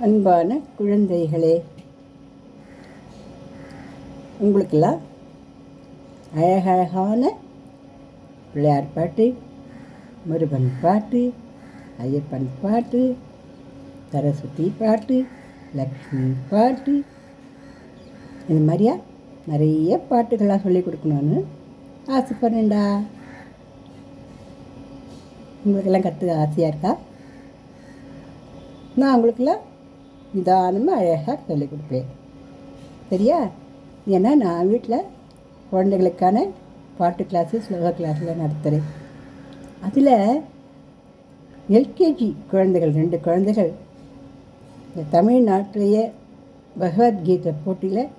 அன்பான குழந்தைகளே, உங்களுக்கெல்லாம் அழகழகான பிள்ளையார் பாட்டு, முருகன் பாட்டு, ஐயப்பன் பாட்டு, சரஸ்வதி பாட்டு, லக்ஷ்மி பாட்டு, இது மாதிரியா நிறைய பாட்டுகளாக சொல்லி கொடுக்கணும்னு ஆசைப்படுறேன்டா. உங்களுக்கெல்லாம் கற்றுக்க ஆசையாக இருக்கா? நான் உங்களுக்கெல்லாம் நிதானமாக அழகாக சொல்லிக் கொடுப்பேன், சரியா? ஏன்னா நான் வீட்டில் குழந்தைகளுக்கான பாட்டு கிளாஸு, ஸ்லோகா கிளாஸ்லாம் நடத்துகிறேன். அதில் எல்கேஜி குழந்தைகள் 2 குழந்தைகள் இந்த தமிழ்நாட்டிலேயே பகவத்கீதை போட்டியில்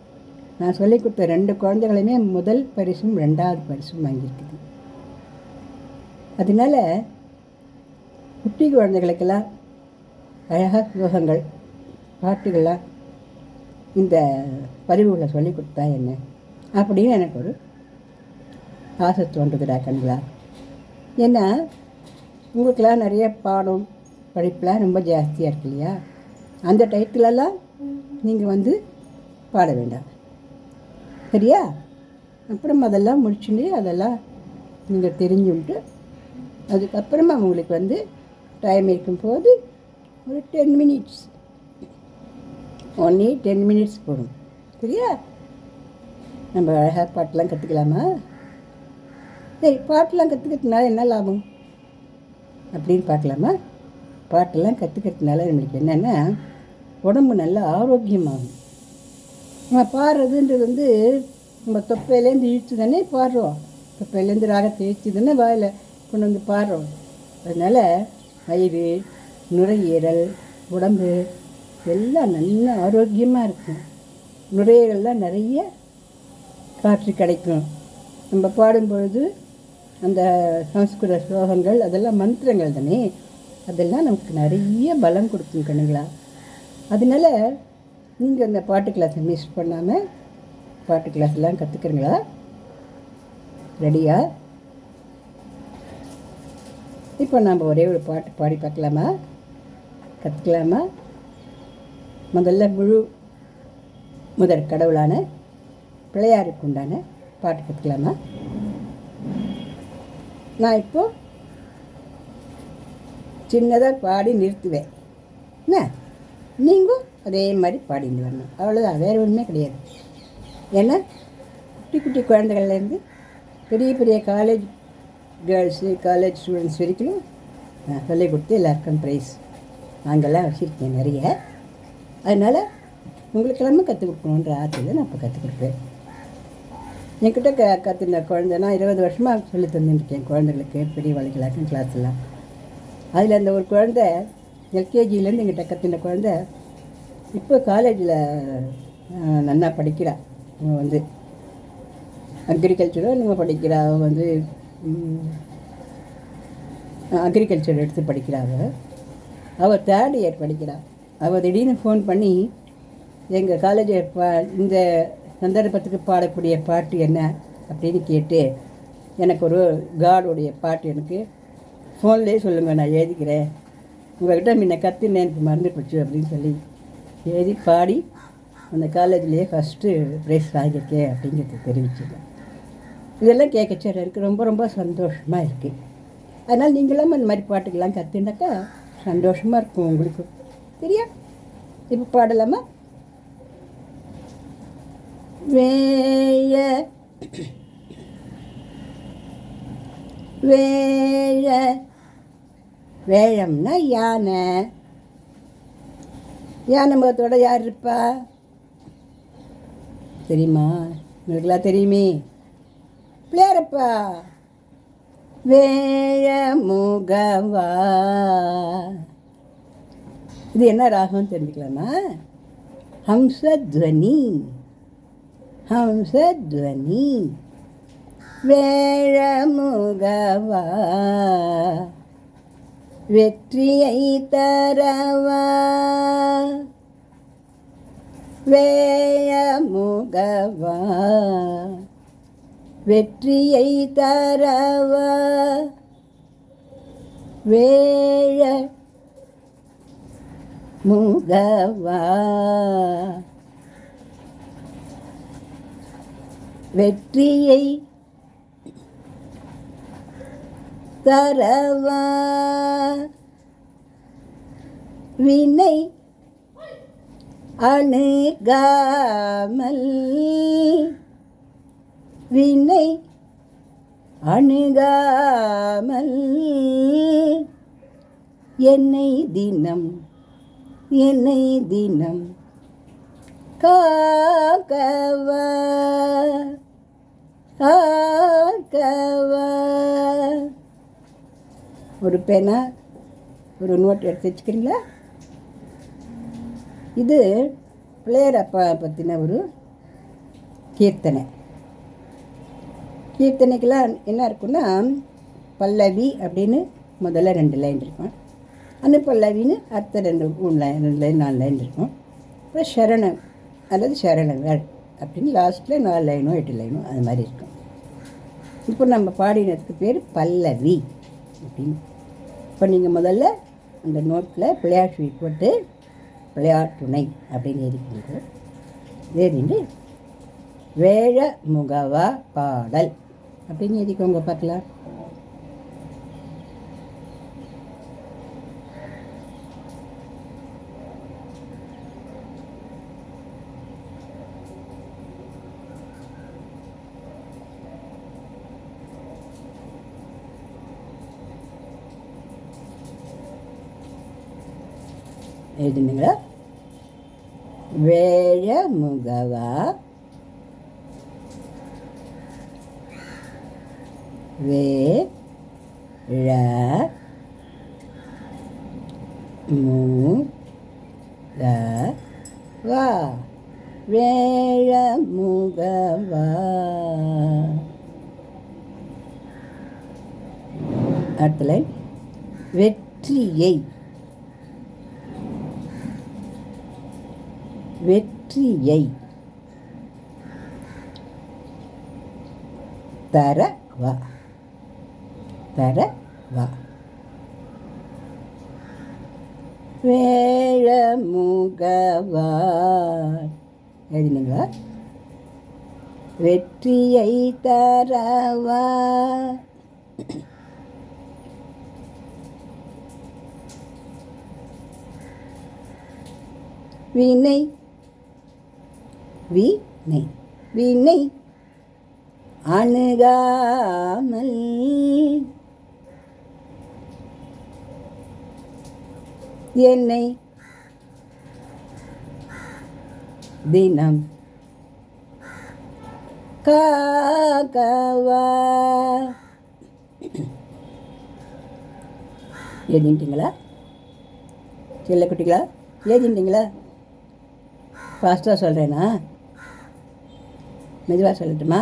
நான் சொல்லிக் கொடுத்த 2 குழந்தைகளுமே முதல் பரிசும் 2வது பரிசும் வாங்கியிருக்குது. அதனால் குட்டி குழந்தைகளுக்கெல்லாம் அழகாக ஸ்லோகங்கள், பாட்டுகள்லாம் இந்த பதிவுகளை சொல்லி கொடுத்தா என்ன அப்படின்னு எனக்கு ஒரு ஆசை தோன்றுதுடா கண்களா. ஏன்னா உங்களுக்கெல்லாம் நிறைய பாடம் படிப்பெலாம் ரொம்ப ஜாஸ்தியாக இருக்கு இல்லையா? அந்த டயத்துலலாம் நீங்கள் பாட வேண்டாம், சரியா? அப்புறம் அதெல்லாம் முடிச்சுட்டு அதெல்லாம் நீங்கள் தெரிஞ்சுட்டு அதுக்கப்புறமா உங்களுக்கு டைம் இருக்கும்போது ஒரு 10 மினிட்ஸ், ஒன்லி 10 மினிட்ஸ் போடும், சரியா? நம்ம அழகாக பாட்டெலாம் கற்றுக்கலாமா? சரி, பாட்டெலாம் கற்றுக்கிறதுனால என்ன லாபம் அப்படின்னு பார்க்கலாமா? பாட்டெல்லாம் கற்றுக்கிறதுனால நம்மளுக்கு என்னென்னா உடம்பு நல்லா ஆரோக்கியமாகும். நம்ம பாடுறதுன்றது நம்ம தொப்பையிலேருந்து இழுத்து தானே பாடுறோம். தொப்பையிலேருந்து ராகத்தை இழுத்து தானே வாயில் கொண்டு பாடுறோம். அதனால் வயிறு, நுரையீரல், உடம்பு எல்லாம் நல்லா ஆரோக்கியமாக இருக்கும். நுரையீரல்லாம் நிறைய காற்று கிடைக்கும். நம்ம பாடும்பொழுது அந்த சம்ஸ்கிருத ஸ்லோகங்கள் அதெல்லாம் மந்திரங்கள் தானே, அதெல்லாம் நமக்கு நிறைய பலம் கொடுக்கும் கண்ணுங்களா. அதனால் நீங்கள் அந்த பாட்டு கிளாஸை மிஸ் பண்ணாமல் பாட்டு கிளாஸ்லாம் கற்றுக்குறீங்களா? ரெடியா? இப்போ நம்ம ஒரே ஒரு பாட்டு பாடி பார்க்கலாமா? கற்றுக்கலாமா? முதல்ல முதற் கடவுளான பிள்ளையாருக்கு உண்டான பாட்டு கற்றுக்கலாமா? நான் இப்போது சின்னதாக பாடி நிறுத்துவேன், என்ன? நீங்கள் அதே மாதிரி பாடிட்டு வரணும், அவ்வளோதான், வேறு ஒன்றுமே கிடையாது. ஏன்னா குட்டி குட்டி குழந்தைகள்லேருந்து பெரிய பெரிய காலேஜ் கேர்ள்ஸு, காலேஜ் ஸ்டூடெண்ட்ஸ் வரைக்கும் நான் சொல்லிக் கொடுத்து எல்லாருக்கும் ப்ரைஸ் நாங்கள்லாம் வச்சுருக்கேன் நிறைய. அதனால் உங்களுக்கெல்லாமே கற்றுக் கொடுக்கணுன்ற ஆசையில் நான் இப்போ கற்றுக் கொடுப்பேன். என்கிட்ட கற்றுன குழந்தைனா 20 வருஷமாக சொல்லி தந்துருக்கேன் குழந்தைகளுக்கு, பெரிய வழிகளாக்கும் கிளாஸ்லாம். அதில் அந்த ஒரு குழந்தை எல்கேஜிலேருந்து எங்கிட்ட கற்றுன குழந்தை இப்போ காலேஜில் நல்லா படிக்கிறா. அவன் அக்ரிகல்ச்சரோ நம்ம படிக்கிறா. அவன் அக்ரிகல்ச்சர் எடுத்து படிக்கிறாள். அவள் 3rd இயர் படிக்கிறாள். அவள் திடீர்னு ஃபோன் பண்ணி எங்கள் காலேஜில் இந்த சந்தர்ப்பத்துக்கு பாடக்கூடிய பாட்டு என்ன அப்படின்னு கேட்டு எனக்கு ஒரு காடோடைய பாட்டு எனக்கு ஃபோன்லேயே சொல்லுங்கள், நான் எழுதிக்கிறேன், உங்கள்கிட்ட முன்ன கற்றுனேன், எனக்கு மறந்து போச்சு அப்படின்னு சொல்லி எழுதி பாடி அந்த காலேஜ்லேயே ஃபஸ்ட்டு ப்ரைஸ் வாங்கியிருக்கேன் அப்படிங்கிறது தெரிவிச்சிருக்கேன். இதெல்லாம் கேட்கச்சேர இருக்குது, ரொம்ப ரொம்ப சந்தோஷமாக இருக்குது. அதனால் நீங்களும் அந்த மாதிரி பாட்டுக்கெல்லாம் கற்றுனாக்கா சந்தோஷமாக இருக்கும் உங்களுக்கு, சரியா? இப்போ பாடலாமா? வேய வேய வேழம்னா யானை. யானை முகத்தோட யார் இருப்பா தெரியுமா? உங்களுக்கெல்லாம் தெரியுமே, பிள்ளையாரப்பா. வேழ முகவா, இது என்ன ராகம் தெரிஞ்சுக்கலாமா? ஹம்சத்வனி, ஹம்சத்வனி. வேழ முகவா, வெற்றியை தரவா. வேழ முகவா, வெற்றியை தரவா. வேழ முகவா வெற்றியை தரவா வினை அணுகாமல் வினை அணுகாமல் என்னை தினம் காக்கவா ஒரு பேனா ஒரு நோட் எடுத்து வச்சுக்கிறீங்களா? இது பிள்ளையார் அப்பா பற்றின ஒரு கீர்த்தனைக்கெல்லாம் என்ன இருக்குன்னா, பல்லவி அப்படின்னு முதல்ல 2 லைன் இருக்கும், அனுப்பல்லவின்னு அடுத்த 2 லைன் 4 லைன் இருக்கும். அப்புறம் சரணம் அல்லது சரணங்கள் அப்படின்னு லாஸ்ட்டில் 4 லைனோ 8 லைனோ அது மாதிரி இருக்கும். இப்போ நம்ம பாடினதுக்கு பேர் பல்லவி அப்படின்னு. இப்போ நீங்கள் முதல்ல அந்த நோட்டில் பிள்ளையார் சுழி போட்டு பிள்ளையார் துணை அப்படின்னு எழுதிக்கிறீங்க. எழுதிட்டு வேழ முகவா பாடல் அப்படின்னு எழுதிக்கோங்க பார்க்கலாம். எழுதுனுங்களா? வேழ முகவா வேழ முகவா வேழ முகவா. அடுத்த லைன் வெற்றியை தரவா வேழ முகவா. எழுதினீங்களா? வெற்றியை தரவா வினை அணுகாமல் என்னை தினம் காக்கவா. எழுதிட்டீங்களா செல்ல குட்டிங்களா? எழுதிட்டீங்களா? ஃபாஸ்ட்டாக சொல்கிறேன்னா மெதுவாக சொல்லட்டுமா?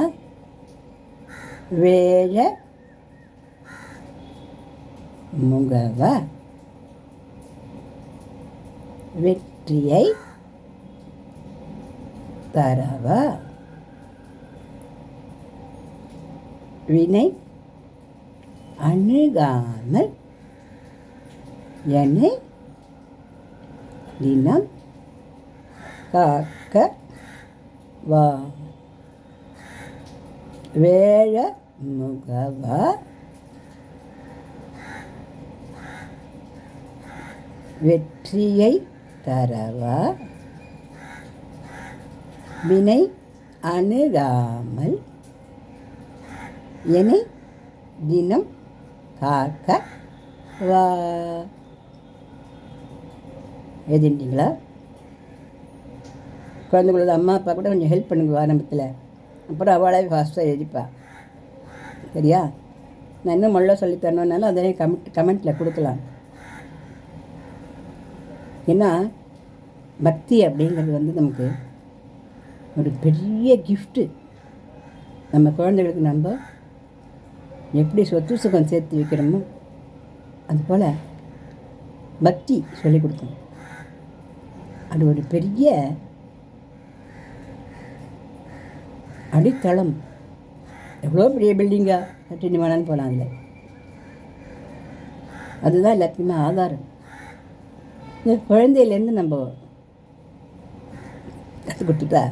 வேழ முகவா வெற்றியை தரவா வினை அணுகாமல் என்னை தினம் காக்க வா. வேழ முகவா வெற்றியை தரவா வினை அணுகாமல் என்னை தினம் காக்க வா. எழுதிட்டீங்களா? குழந்தைகளோட அம்மா அப்பா கூட கொஞ்சம் ஹெல்ப் பண்ணுங்க ஆரம்பத்தில், அப்புறம் அவளே ஃபாஸ்ட்டாக எழுதிப்பா. சரியா? நான் இன்னும் முள்ள சொல்லித்தரணுன்னாலும் அதே கமெண்ட்டில் கொடுக்கலாம். ஏன்னா பக்தி அப்படிங்கிறது நமக்கு ஒரு பெரிய கிஃப்ட்டு. நம்ம குழந்தைகளுக்கு நம்ம எப்படி சொத்து சுகம் சேர்த்து வைக்கிறோமோ அதுபோல் பக்தி சொல்லிக் கொடுக்கணும். அது ஒரு பெரிய அடித்தளம். எவ்வளோ பெரிய பில்டிங்காக கட்டினு வேணான்னு போகலாம். அதில் அதுதான் எல்லாத்துக்குமே ஆதாரம். இந்த குழந்தையிலேருந்து நம்ம கற்றுக் கொடுத்துட்டா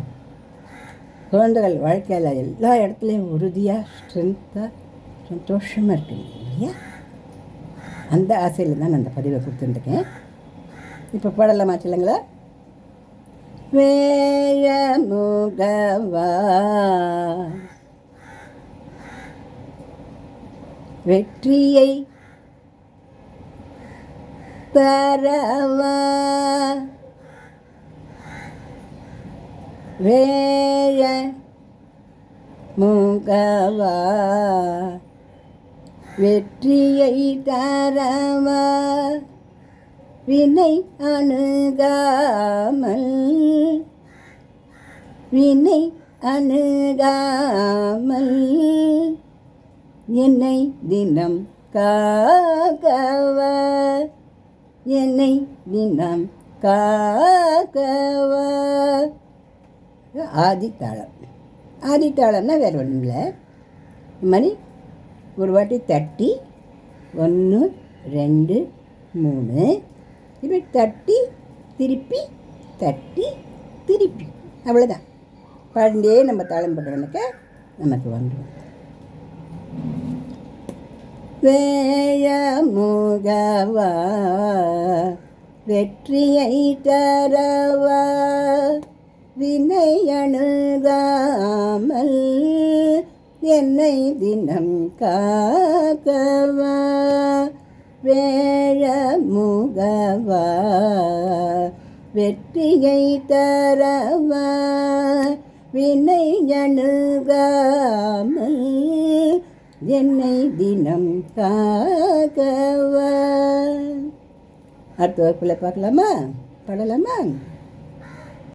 குழந்தைகள் வாழ்க்கையில் எல்லா இடத்துலையும் உறுதியாக ஸ்ட்ரென்த்தாக சந்தோஷமாக இருக்குது இல்லையா? அந்த ஆசையில் தான் நான் அந்த பதிவை கொடுத்துருக்கேன். இப்போ பாடலாமா சொல்லுங்களா? வேழமுகவா வெற்றியை தரவா வேழ முகவா வெற்றியை தரவா வினை அணுகாமல் வினை அணுகாமல் என்னை தினம் காக்கவா என்னை தினம் காக்கவா. ஆதித்தாளம். ஆதித்தாளம்னா வேறு ஒன்றும் இல்லை. இந்த மாதிரி ஒரு வாட்டி தட்டி 1 2 3 இப்படி தட்டி திருப்பி தட்டி திருப்பி அவ்வளோதான். பாடிண்டே நம்ம தாளம் போட்டவனுக்கு நமக்கு வந்துடும். வேழமுகவா வெற்றியை தரவா வினை அணுகாமல் என்னை தினம் காக்கவா வேழமுகவா வெற்றியை தரவா வினை அணுகாமல் என்னை தினம் காக்கவா. அடுத்த வகுப்பில் பார்க்கலாமா? பாடலாமா?